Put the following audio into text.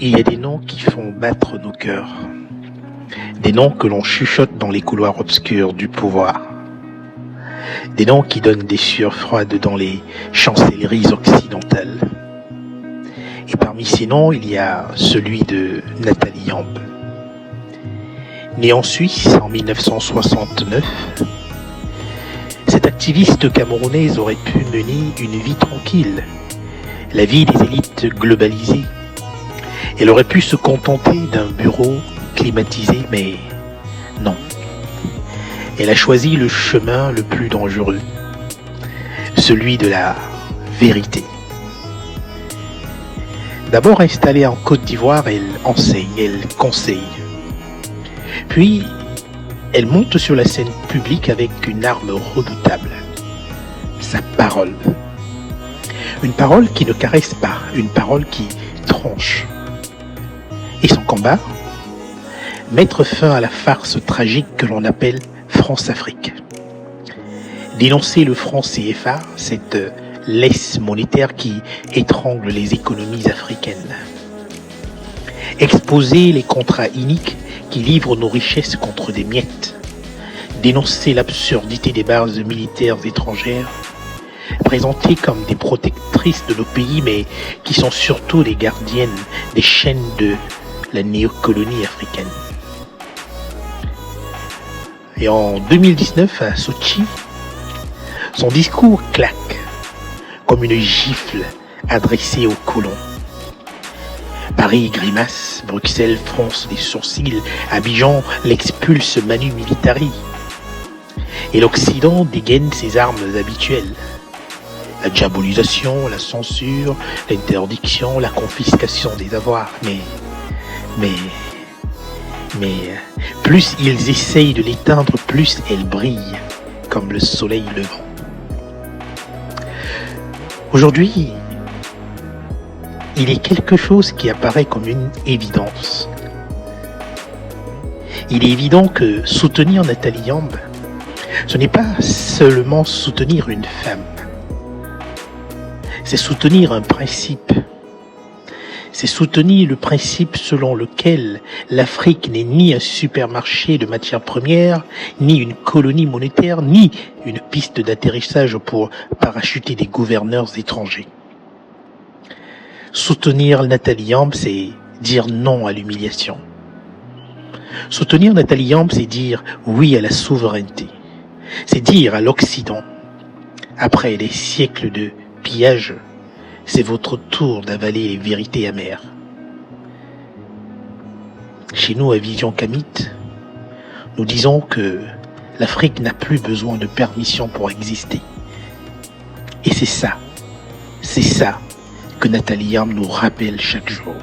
Il y a des noms qui font battre nos cœurs, des noms que l'on chuchote dans les couloirs obscurs du pouvoir, des noms qui donnent des sueurs froides dans les chancelleries occidentales. Et parmi ces noms, il y a celui de Nathalie Yamb. Née en Suisse en 1969, cette activiste camerounaise aurait pu mener une vie tranquille, la vie des élites globalisées. Elle aurait pu se contenter d'un bureau climatisé, mais non. Elle a choisi le chemin le plus dangereux, celui de la vérité. D'abord installée en Côte d'Ivoire, elle enseigne, elle conseille. Puis, elle monte sur la scène publique avec une arme redoutable, sa parole. Une parole qui ne caresse pas, une parole qui tranche. Et son combat, mettre fin à la farce tragique que l'on appelle France-Afrique. Dénoncer le franc CFA, cette laisse monétaire qui étrangle les économies africaines. Exposer les contrats iniques qui livrent nos richesses contre des miettes. Dénoncer l'absurdité des bases militaires étrangères, présentées comme des protectrices de nos pays, mais qui sont surtout des gardiennes des chaînes de la néocolonie africaine. Et en 2019, à Sochi, son discours claque comme une gifle adressée aux colons. Paris grimace, Bruxelles fronce les sourcils, Abidjan l'expulse manu militari. Et l'Occident dégaine ses armes habituelles. La diabolisation, la censure, l'interdiction, la confiscation des avoirs. Mais, plus ils essayent de l'éteindre, plus elle brille, comme le soleil levant. Aujourd'hui, il est quelque chose qui apparaît comme une évidence. Il est évident que soutenir Nathalie Yamb, ce n'est pas seulement soutenir une femme, c'est soutenir un principe. C'est soutenir le principe selon lequel l'Afrique n'est ni un supermarché de matières premières, ni une colonie monétaire, ni une piste d'atterrissage pour parachuter des gouverneurs étrangers. Soutenir Nathalie Yamb, c'est dire non à l'humiliation. Soutenir Nathalie Yamb, c'est dire oui à la souveraineté. C'est dire à l'Occident, après des siècles de pillage, c'est votre tour d'avaler les vérités amères. Chez nous, à Vision Kamite, nous disons que l'Afrique n'a plus besoin de permission pour exister. Et c'est ça que Nathalie Yamb nous rappelle chaque jour.